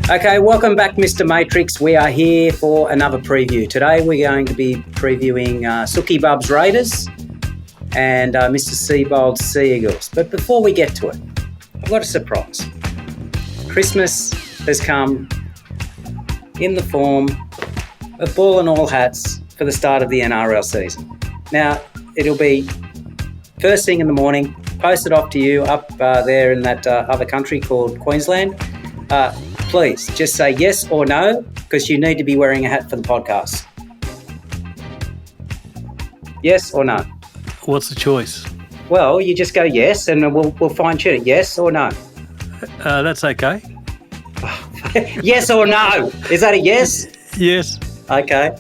Okay, welcome back, Mr. Matrix. We are here for another preview. Today we're going to be previewing Sookie Bub's Raiders and Mr. Seabold's Sea Eagles. But before we get to it, I've got a surprise. Christmas has come in the form of ball and all hats for the start of the NRL season. Now, it'll be first thing in the morning, posted off to you up there in that other country called Queensland. Please just say yes or no, because you need to be wearing a hat for the podcast. Yes or no? What's the choice? Well, you just go yes, and we'll fine tune it. Yes or no? That's okay. Yes or no? Is that a yes? Yes. Okay.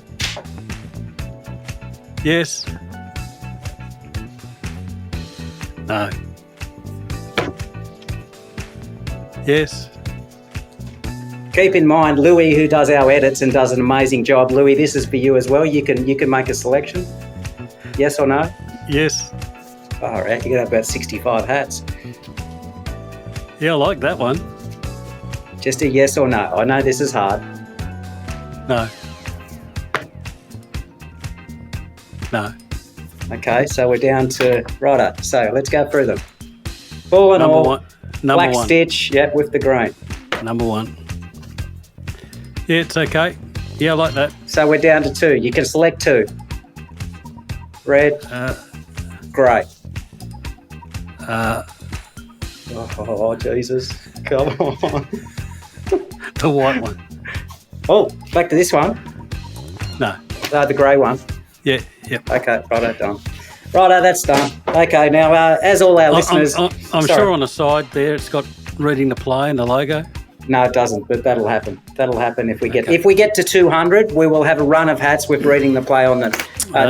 Yes. No. Yes. Keep in mind, Louis, who does our edits and does an amazing job. Louis, this is for you as well. You can make a selection. Yes or no? Yes. All right, you're going to have about 65 hats. Yeah, I like that one. Just a yes or no. I know this is hard. No. No. Okay, so we're down to righto. So let's go through them. Ball and Number all. one. Number Black one. stitch, yep, with the grain. Number one. Yeah, it's okay. Yeah, I like that. So we're down to two. You can select two. Red, grey. Oh, Jesus. Come on. The white one. Oh, back to this one. No. The grey one. Yeah, yep. Okay, righto, done. Righto, that's done. Okay, now, as all our listeners... I'm sure on the side there it's got reading the play and the logo. No, it doesn't, but that'll happen. That'll happen if we get... Okay. If we get to 200, we will have a run of hats with reading the play on them.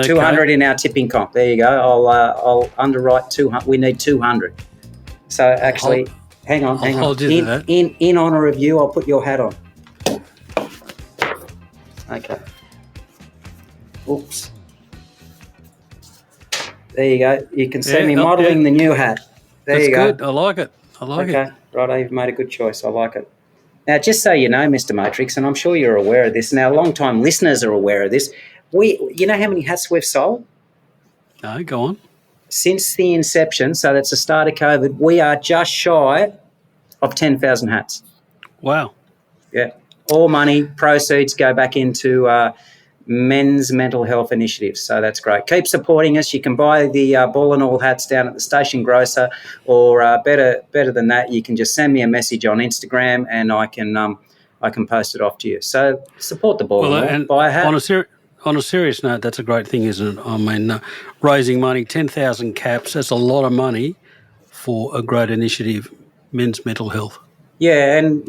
200 in our tipping comp. There you go. I'll underwrite 200. We need 200. So actually, hang on. In honour of you, I'll put your hat on. Okay. Oops. There you go. You can see me modelling the new hat. There you go. That's good. I like it. Okay. Right, you've made a good choice. I like it. Now, just so you know, Mr. Matrix, and I'm sure you're aware of this, now long-time listeners are aware of this, you know how many hats we've sold? No, go on. Since the inception, so that's the start of COVID, we are just shy of 10,000 hats. Wow. Yeah. All money, proceeds go back into men's mental health initiatives. So that's great. Keep supporting us. You can buy the ball and all hats down at the station grocer, or better than that, you can just send me a message on Instagram and I can post it off to you. So support the ball and buy a hat. On a serious note, that's a great thing, isn't it? I mean, raising money, 10,000 caps, that's a lot of money for a great initiative, men's mental health. Yeah, and,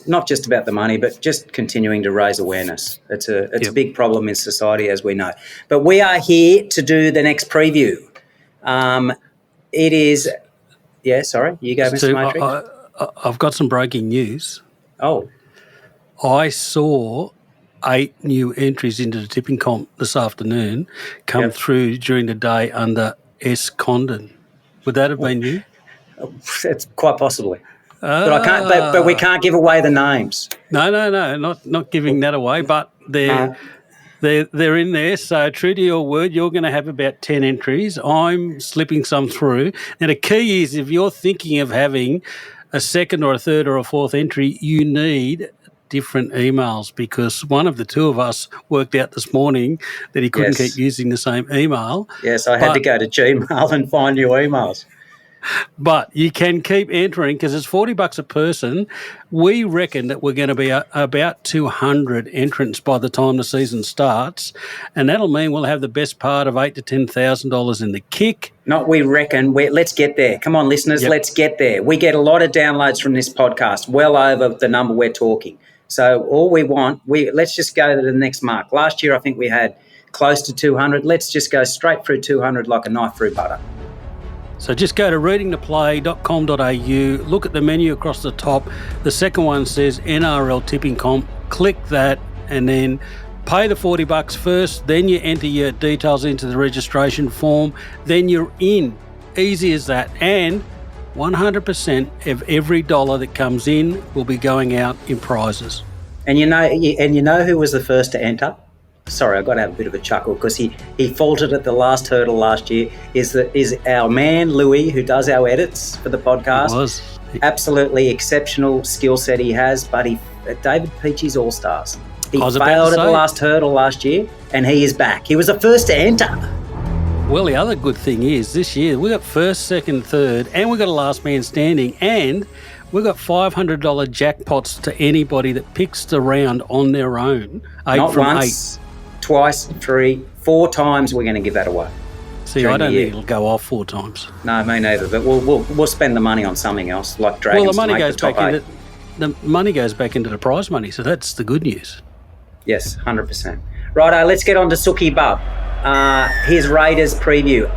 not just about the money, but just continuing to raise awareness. It's a big problem in society, as we know. But we are here to do the next preview. It is... Yeah, sorry, you go, Mr. Matrix. I've got some breaking news. Oh. I saw 8 new entries into the tipping comp this afternoon come through during the day under S. Condon. Would that have been you? It's quite possibly. But I can't. But we can't give away the names. No, not giving that away. But they're in there. So true to your word, you're going to have about 10 entries. I'm slipping some through. Now the key is, if you're thinking of having a second or a third or a fourth entry, you need different emails, because one of the two of us worked out this morning that he couldn't keep using the same email. Yes, I had to go to Gmail and find new emails. But you can keep entering, because it's $40 a person. We reckon that we're going to be about 200 entrants by the time the season starts, and that'll mean we'll have the best part of $8,000 to $10,000 in the kick. Not we reckon. Let's get there. Come on, listeners, let's get there. We get a lot of downloads from this podcast, well over the number we're talking. So all we want, let's just go to the next mark. Last year, I think we had close to 200. Let's just go straight through 200 like a knife through butter. So just go to readingtheplay.com.au, look at the menu across the top. The second one says NRL tipping comp. Click that and then pay the $40 first. Then you enter your details into the registration form. Then you're in. Easy as that. And 100% of every dollar that comes in will be going out in prizes. And you know who was the first to enter? Sorry, I've got to have a bit of a chuckle because he faltered at the last hurdle last year. Is our man Louis, who does our edits for the podcast? He was. Absolutely exceptional skill set he has, but David Peachy's All-Stars. He failed at the last hurdle last year, and he is back. He was the first to enter. Well, the other good thing is this year we got first, second, third, and we got a last man standing, and we've got $500 jackpots to anybody that picks the round on their own. Not once, twice, 3, 4 times we're going to give that away. See, I don't think it'll go off 4 times. No, me neither. But we'll spend the money on something else, like Dragons. Well, the money goes back into the prize money, so that's the good news. Yes, 100%. Righto, let's get on to Suki Bub. His Raiders preview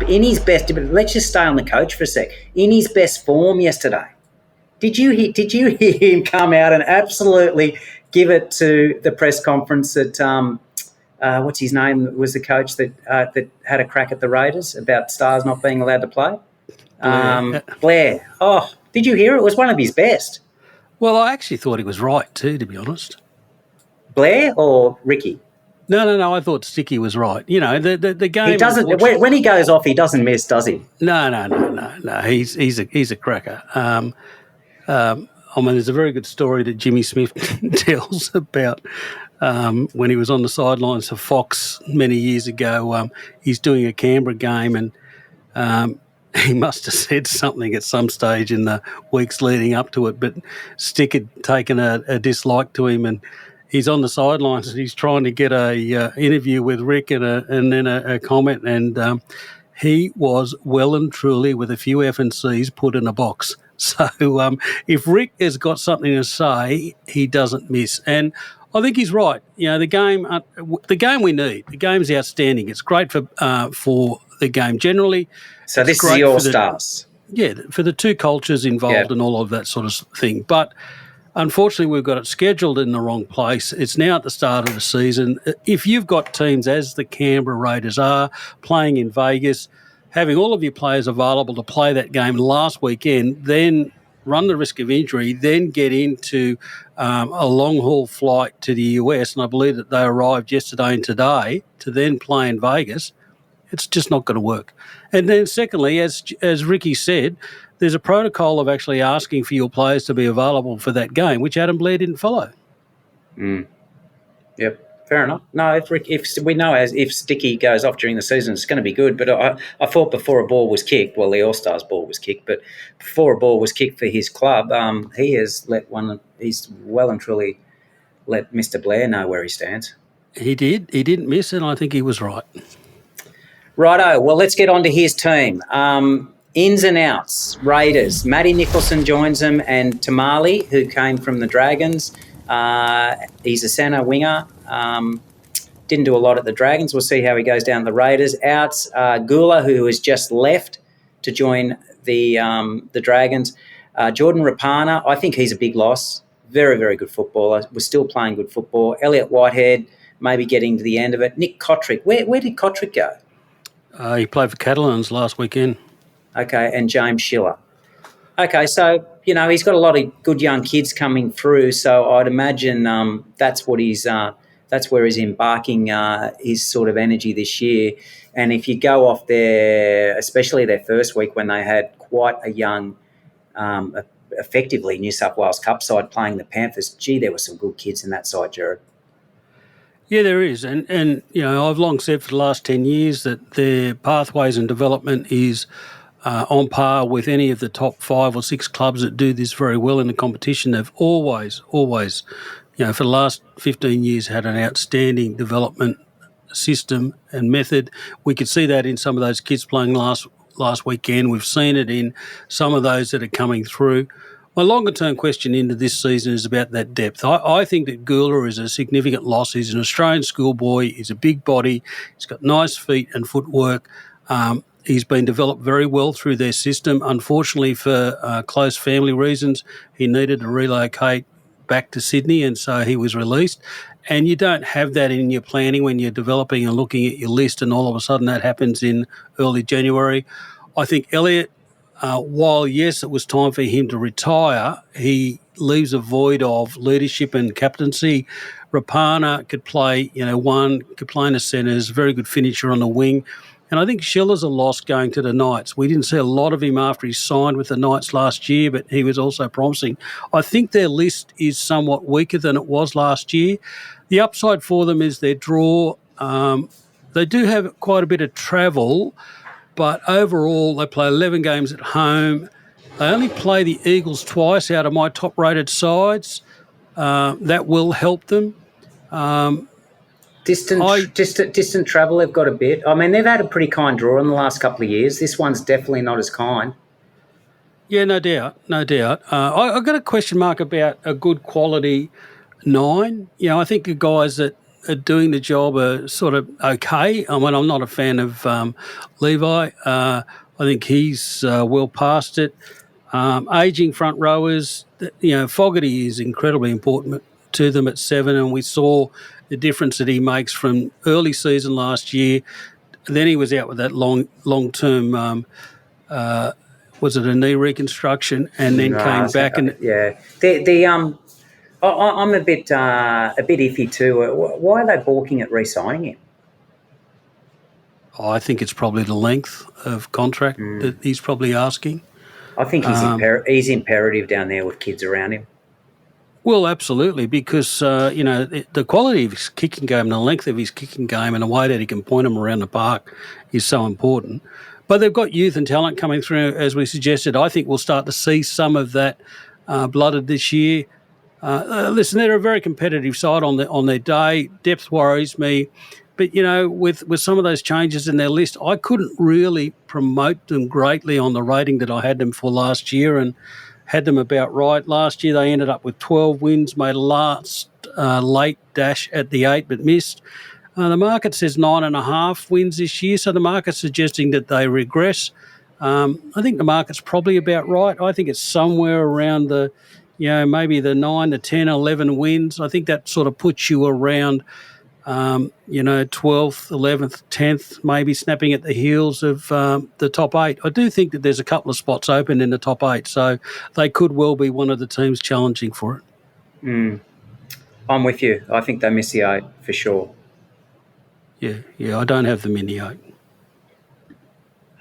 in his best. Let's just stay on the coach for a sec. In his best form yesterday. Did you hear him come out and absolutely give it to the press conference that what's his name was the coach that had a crack at the Raiders about Stars not being allowed to play? Blair. Oh, did you hear it? It was one of his best. Well, I actually thought he was right too, to be honest. Blair or Ricky? No. I thought Sticky was right. You know, the game. He doesn't. When he goes off, he doesn't miss, does he? No. He's a cracker. I mean, there's a very good story that Jimmy Smith tells about when he was on the sidelines for Fox many years ago. He's doing a Canberra game, and he must have said something at some stage in the weeks leading up to it, but Stick had taken a dislike to him, and he's on the sidelines and he's trying to get a interview with Rick and then a comment, and he was well and truly, with a few F and C's, put in a box. So if Rick has got something to say, he doesn't miss. And I think he's right. You know, the game we need. The game's outstanding. It's great for the game generally. So this is the All-Stars. Yeah, for the two cultures involved and all of that sort of thing. But unfortunately, we've got it scheduled in the wrong place. It's now at the start of the season. If you've got teams, as the Canberra Raiders are, playing in Vegas, having all of your players available to play that game last weekend, then run the risk of injury, then get into a long-haul flight to the US, and I believe that they arrived yesterday and today, to then play in Vegas, it's just not going to work. And then secondly, as Ricky said, there's a protocol of actually asking for your players to be available for that game, which Adam Blair didn't follow. Yep. Fair enough. No, if we know if Sticky goes off during the season, it's going to be good. But I thought before a ball was kicked, well, the All-Stars ball was kicked, but before a ball was kicked for his club, he's well and truly let Mr. Blair know where he stands. He did. He didn't miss, and I think he was right. Righto. Well, let's get on to his team. Ins and outs, Raiders. Matty Nicholson joins them, and Tamale, who came from the Dragons. He's a centre winger. Didn't do a lot at the Dragons. We'll see how he goes down the Raiders. Outs, Gula, who has just left to join the Dragons. Jordan Rapana, I think he's a big loss. Very, very good footballer. We're still playing good football. Elliot Whitehead, maybe getting to the end of it. Nick Kotrick. Where did Kotrick go? He played for Catalans last weekend. Okay, and James Schiller. Okay, so, you know, he's got a lot of good young kids coming through, so I'd imagine that's where he's embarking his sort of energy this year. And if you go off there, especially their first week when they had quite a young, effectively New South Wales Cup side playing the Panthers, gee, there were some good kids in that side, Jared. Yeah, there is. And you know, I've long said for the last 10 years that their pathways and development is on par with any of the top 5 or 6 clubs that do this very well in the competition. They've always, you know, for the last 15 years had an outstanding development system and method. We could see that in some of those kids playing last weekend. We've seen it in some of those that are coming through. My longer-term question into this season is about that depth. I think that Gula is a significant loss. He's an Australian schoolboy. He's a big body. He's got nice feet and footwork. He's been developed very well through their system. Unfortunately, for close family reasons, he needed to relocate back to Sydney, and so he was released. And you don't have that in your planning when you're developing and looking at your list, and all of a sudden that happens in early January. I think Elliot while, yes, it was time for him to retire, he leaves a void of leadership and captaincy. Rapana could play, could play in the centres, very good finisher on the wing. And I think Schiller's a loss going to the Knights. We didn't see a lot of him after he signed with the Knights last year, but he was also promising. I think their list is somewhat weaker than it was last year. The upside for them is their draw. They do have quite a bit of travel, but overall they play 11 games at home. They only play the Eagles twice out of my top-rated sides. That will help them. Distant travel, they've got a bit. I mean, they've had a pretty kind draw in the last couple of years. This one's definitely not as kind. Yeah, no doubt. I've got a question mark about a good quality 9. I think the guys that are doing the job are sort of okay. I mean, I'm not a fan of Levi. I think he's well past it. Ageing front rowers, Fogarty is incredibly important to them at 7, and we saw the difference that he makes from early season last year. Then he was out with that long-term, was it a knee reconstruction, and then came back. I'm a bit iffy too. Why are they balking at re-signing him? I think it's probably the length of contract that he's probably asking. I think he's imperative down there with kids around him. Well, absolutely, because, the quality of his kicking game and the length of his kicking game and the way that he can point them around the park is so important. But they've got youth and talent coming through, as we suggested. I think we'll start to see some of that blooded this year. Listen, they're a very competitive side on their day. Depth worries me. But, with some of those changes in their list, I couldn't really promote them greatly on the rating that I had them for last year, and had them about right. Last year they ended up with 12 wins, made a last late dash at the 8 but missed. The market says 9.5 wins this year, so the market's suggesting that they regress. I think the market's probably about right. I think it's somewhere around the, maybe the 9 to 10, 11 wins. I think that sort of puts you around 12th, 11th, 10th, maybe snapping at the heels of the top 8. I do think that there's a couple of spots open in the top 8, so they could well be one of the teams challenging for it. I'm with you. I think they miss the 8 for sure. Yeah, I don't have them in the 8.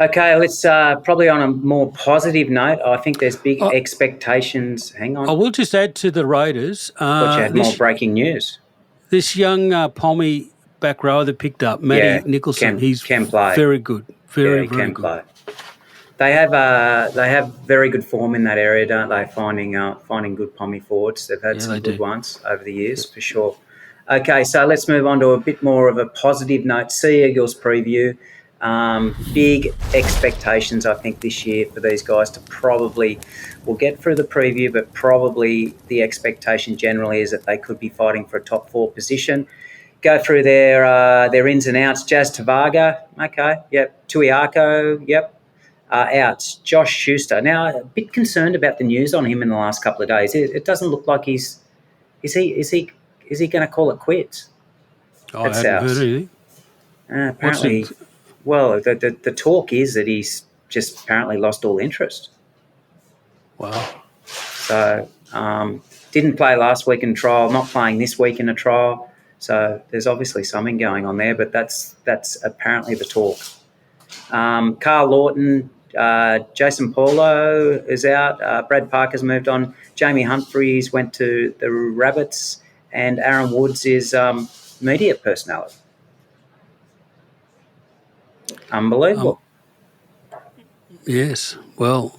Okay, let's probably on a more positive note. I think there's big expectations. Hang on. I will just add to the Raiders. Thought you had more breaking news. This young Pommy back rower that picked up, Matty Nicholson, he's can play. Very good. Very good. Play. They have very good form in that area, don't they? Finding good Pommy forwards. They've had some good ones over the years for sure. Okay, so let's move on to a bit more of a positive note. Sea Eagles preview. Big expectations, I think, this year for these guys to probably, we'll get through the preview, but probably the expectation generally is that they could be fighting for a top 4 position. Go through their ins and outs. Jazz Tavaga, okay, yep. Tuiako, yep. Outs. Josh Schuster. Now, a bit concerned about the news on him in the last couple of days. It doesn't look like is he going to call it quits? I haven't heard anything. Apparently. Well, the talk is that he's just apparently lost all interest. Wow. So didn't play last week in trial, not playing this week in a trial. So there's obviously something going on there, but that's apparently the talk. Carl Lawton, Jason Paulo is out. Brad Parker's moved on. Jamie Humphries went to the Rabbits, and Aaron Woods is media personality. Unbelievable. Yes. Well,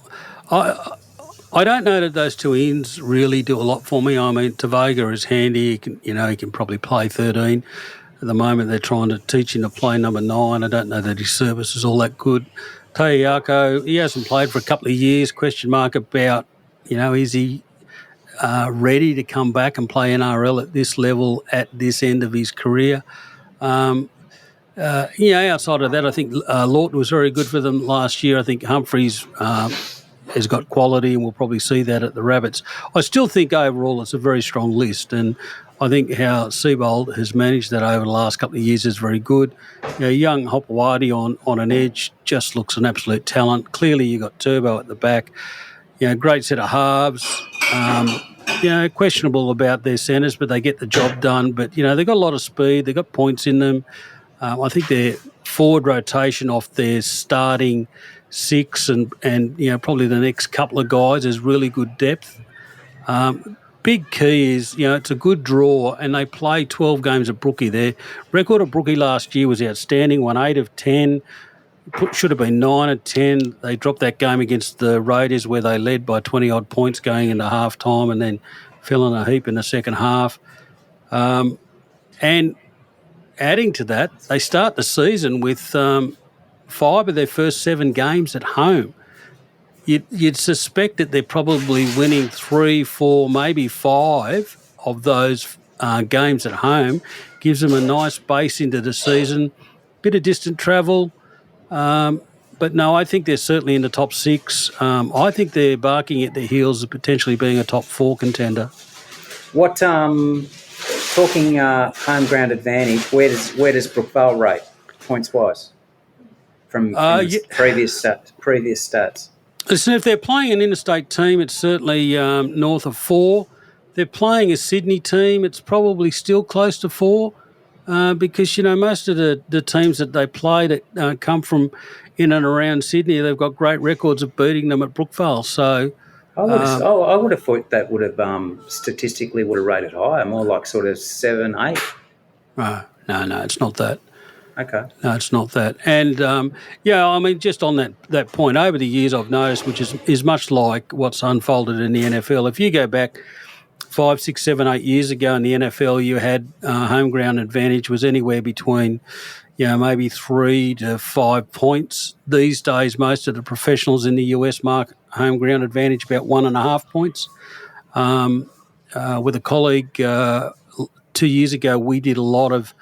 I don't know that those two ends really do a lot for me. I mean, Tavaga is handy. He can probably play 13. At the moment, they're trying to teach him to play number 9. I don't know that his service is all that good. Tuiako, he hasn't played for a couple of years. Question mark about, is he ready to come back and play NRL at this level at this end of his career? Outside of that, I think Lawton was very good for them last year. I think Humphries has got quality, and we'll probably see that at the Rabbits. I still think overall it's a very strong list, and I think how Seabold has managed that over the last couple of years is very good. Young Hopewadi on an edge just looks an absolute talent. Clearly, you got Turbo at the back. Great set of halves. Questionable about their centres, but they get the job done. But, they've got a lot of speed. They've got points in them. I think their forward rotation off their starting six and probably the next couple of guys is really good depth. Big key is, it's a good draw, and they play 12 games at Brookie. Their record at Brookie last year was outstanding, won 8 of 10. Should have been 9 of 10. They dropped that game against the Raiders where they led by 20-odd points going into half-time and then fell in a heap in the second half. And adding to that, they start the season with 5 of their first 7 games at home. You'd suspect that they're probably winning 3, 4, maybe 5 of those games at home. Gives them a nice base into the season. Bit of distant travel. But no, I think they're certainly in the top 6. I think they're barking at their heels of potentially being a top 4 contender. What talking home ground advantage? Where does Brookvale rate points wise from previous stats? Listen, if they're playing an interstate team, it's certainly north of 4. They're playing a Sydney team, it's probably still close to 4. Because, most of the teams that they play that come from in and around Sydney, they've got great records of beating them at Brookvale. So I would have thought that would have statistically would have rated higher, more like sort of 7, 8. No, it's not that. Okay. No, it's not that. And, just on that point, over the years I've noticed, which is much like what's unfolded in the NFL, if you go back 5, 6, 7, 8 years ago in the NFL, you had home ground advantage was anywhere between, maybe 3 to 5 points. These days, most of the professionals in the US mark home ground advantage about 1.5 points. With a colleague 2 years ago, we did a lot of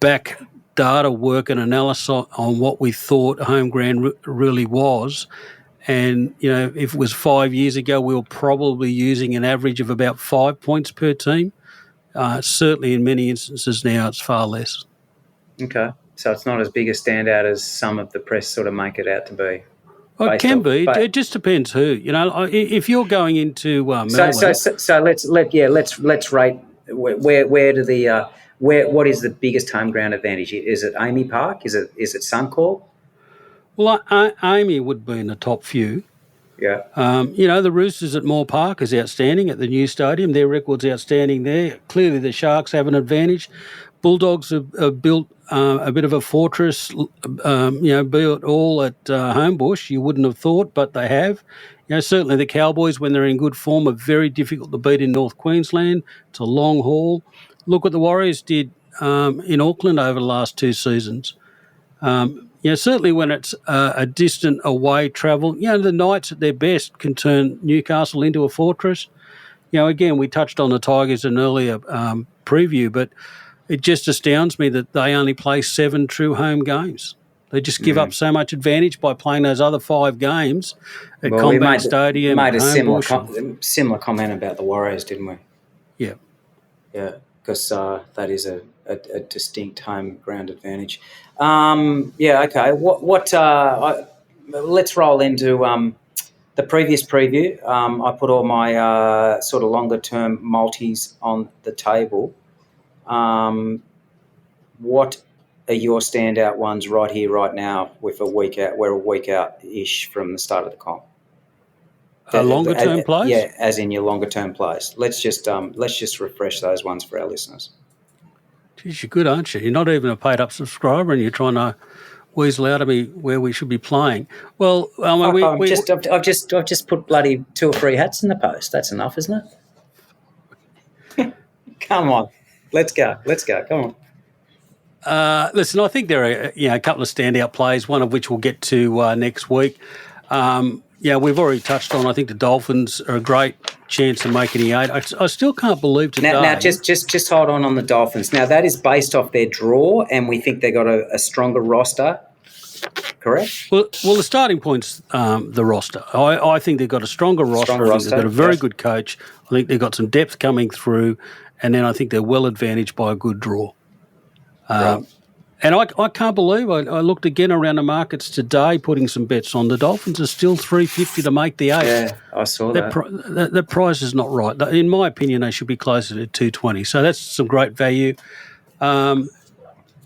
back data work and analysis on what we thought home ground really was. And, if it was 5 years ago, we were probably using an average of about 5 points per team. Certainly in many instances now it's far less. Okay. So it's not as big a standout as some of the press sort of make it out to be. Well, it can be. It just depends who. If you're going into Melbourne. So let's rate what is the biggest home ground advantage? Is it Amy Park? Is it Suncorp? Well, Amy would be in the top few. Yeah. The Roosters at Moore Park is outstanding at the new stadium. Their record's outstanding there. Clearly the Sharks have an advantage. Bulldogs have built a bit of a fortress, be it all at Homebush. You wouldn't have thought, but they have. Certainly the Cowboys, when they're in good form, are very difficult to beat in North Queensland. It's a long haul. Look what the Warriors did in Auckland over the last 2 seasons. Certainly when it's a distant away travel, the Knights at their best can turn Newcastle into a fortress. Again, we touched on the Tigers in an earlier preview, but it just astounds me that they only play 7 true home games. They just give up so much advantage by playing those other 5 games at Combank Stadium. We made a similar comment about the Warriors, didn't we? Yeah. Yeah, because that is a distinct home ground advantage. Okay. Let's roll into the previous preview. I put all my sort of longer term multis on the table. What are your standout ones right here, right now? With a week out, we're a week out ish from the start of the comp. Longer term plays? Yeah, as in your longer term plays. Let's just refresh those ones for our listeners. Geez, you're good, aren't you? You're not even a paid-up subscriber, and you're trying to weasel out of me where we should be playing. Well, I've just put bloody 2 or 3 hats in the post. That's enough, isn't it? Come on, let's go. Come on. Listen, I think there are a couple of standout plays. One of which we'll get to next week. We've already touched on. I think the Dolphins are a great chance of making the 8. I still can't believe today. Now, just hold on the Dolphins. Now, that is based off their draw, and we think they got a stronger roster. correct? Well, the starting point's the roster. I think they've got a stronger roster. I think they've got a very good coach. I think they've got some depth coming through, and then I think they're well advantaged by a good draw. Right. And I can't believe I looked again around the markets today, putting some bets on. The Dolphins are still $3.50 to make the 8. Yeah, I saw that. That price is not right. In my opinion, they should be closer to $2.20. So that's some great value.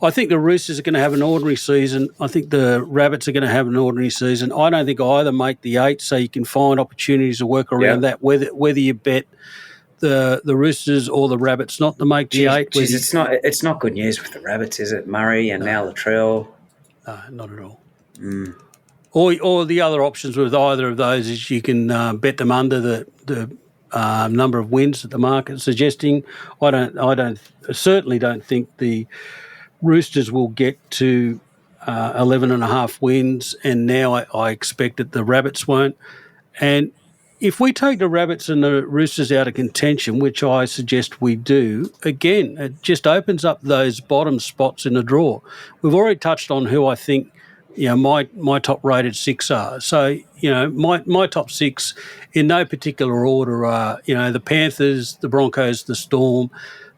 I think the Roosters are going to have an ordinary season. I think the Rabbits are going to have an ordinary season. I don't think either make the 8, so you can find opportunities to work around that, whether you bet the Roosters or the Rabbits not to make the 8. It's not good news with the Rabbits, is it? Murray and now Latrell. No, not at all. Or the other options with either of those is you can bet them under the number of wins that the market's suggesting. I certainly don't think the Roosters will get to 11.5 wins, and now I expect that the Rabbits won't. And if we take the Rabbits and the Roosters out of contention, which I suggest we do, again, it just opens up those bottom spots in the draw. We've already touched on who I think, my top rated 6 are. So, my top 6 in no particular order are, the Panthers, the Broncos, the Storm,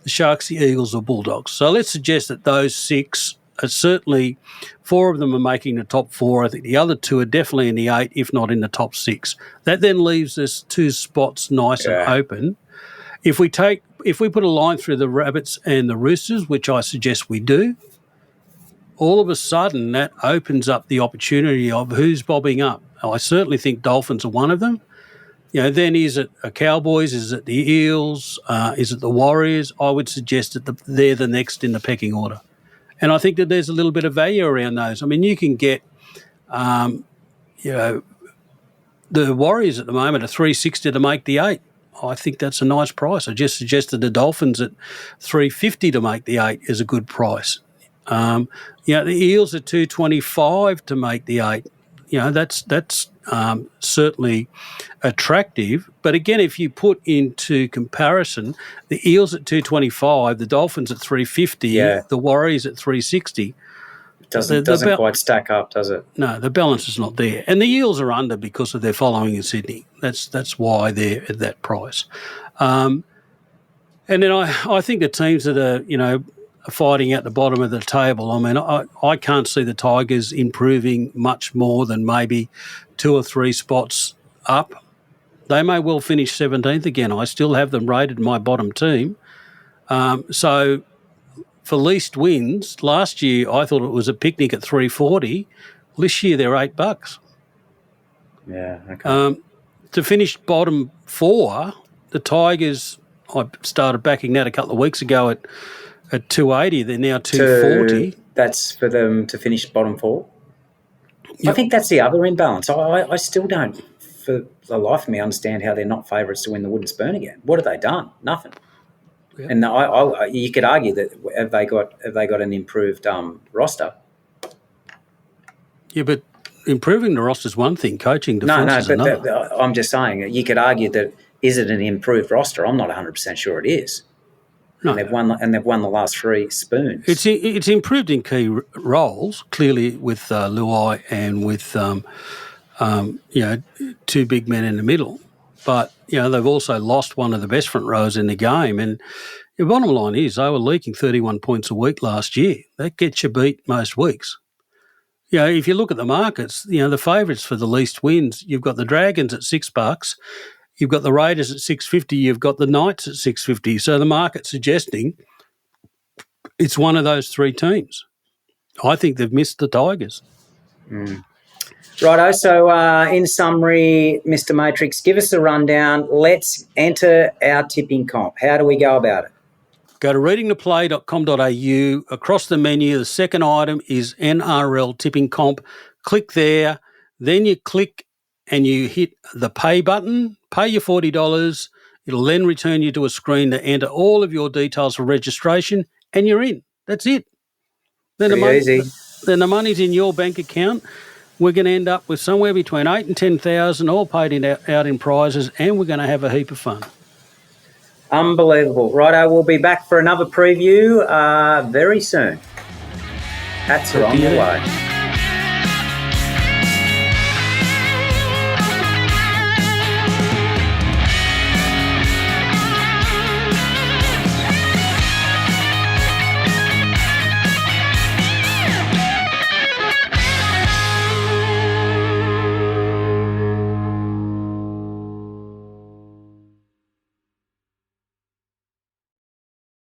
the Sharks, the Eagles, or Bulldogs. So let's suggest that those 6 are certainly, 4 of them are making the top 4. I think the other 2 are definitely in the 8, if not in the top 6. That then leaves us 2 spots nice and open. If we put a line through the Rabbits and the Roosters, which I suggest we do, all of a sudden that opens up the opportunity of who's bobbing up. I certainly think Dolphins are one of them. Then is it a Cowboys? Is it the Eels? Is it the Warriors? I would suggest that they're the next in the pecking order. And I think that there's a little bit of value around those. I mean, you can get, the Warriors at the moment are $3.60 to make the 8. I think that's a nice price. I just suggested the Dolphins at $3.50 to make the 8 is a good price. The Eels are $2.25 to make the 8. That's certainly attractive. But again, if you put into comparison, the Eels at $2.25, the Dolphins at $3.50, the Warriors at $3.60. It doesn't quite stack up, does it? No, the balance is not there. And the Eels are under because of their following in Sydney. That's why they're at that price. And then I think the teams that are, fighting at the bottom of the table. I mean, I can't see the Tigers improving much more than maybe 2 or 3 spots up. They may well finish 17th again. I still have them rated my bottom team. So for least wins, last year I thought it was a picnic at $3.40. This year they're $8. Yeah, okay. To finish bottom 4, the Tigers, I started backing that a couple of weeks ago at $2.80, they're now $2.40. That's for them to finish bottom 4? Yep. I think that's the other imbalance. I still don't, for the life of me, understand how they're not favourites to win the Wooden Spoon again. What have they done? Nothing. Yep. And you could argue that have they got an improved roster? Yeah, but improving the roster is one thing. Coaching defence is another. I'm just saying you could argue that is it an improved roster? I'm not 100% sure it is. No. And they've won the last 3 spoons. It's improved in key roles, clearly with Luai and with 2 big men in the middle. But they've also lost one of the best front rows in the game. And the bottom line is they were leaking 31 points a week last year. That gets you beat most weeks. If you look at the markets, the favourites for the least wins, you've got the Dragons at $6. You've got the Raiders at $6.50. You've got the Knights at $6.50. So the market's suggesting it's one of those 3 teams. I think they've missed the Tigers. Righto. So in summary, Mr. Matrix, give us a rundown. Let's enter our tipping comp. How do we go about it? Go to readingtheplay.com.au. Across the menu, the second item is NRL tipping comp. Click there. Then you click and you hit the pay button, pay your $40. It'll then return you to a screen to enter all of your details for registration, and you're in. That's it. Then easy. Then the money's in your bank account. We're going to end up with somewhere between $8,000 and $10,000 all paid out in prizes, and we're going to have a heap of fun. Unbelievable. Righto, we'll be back for another preview very soon. Hats are on the way.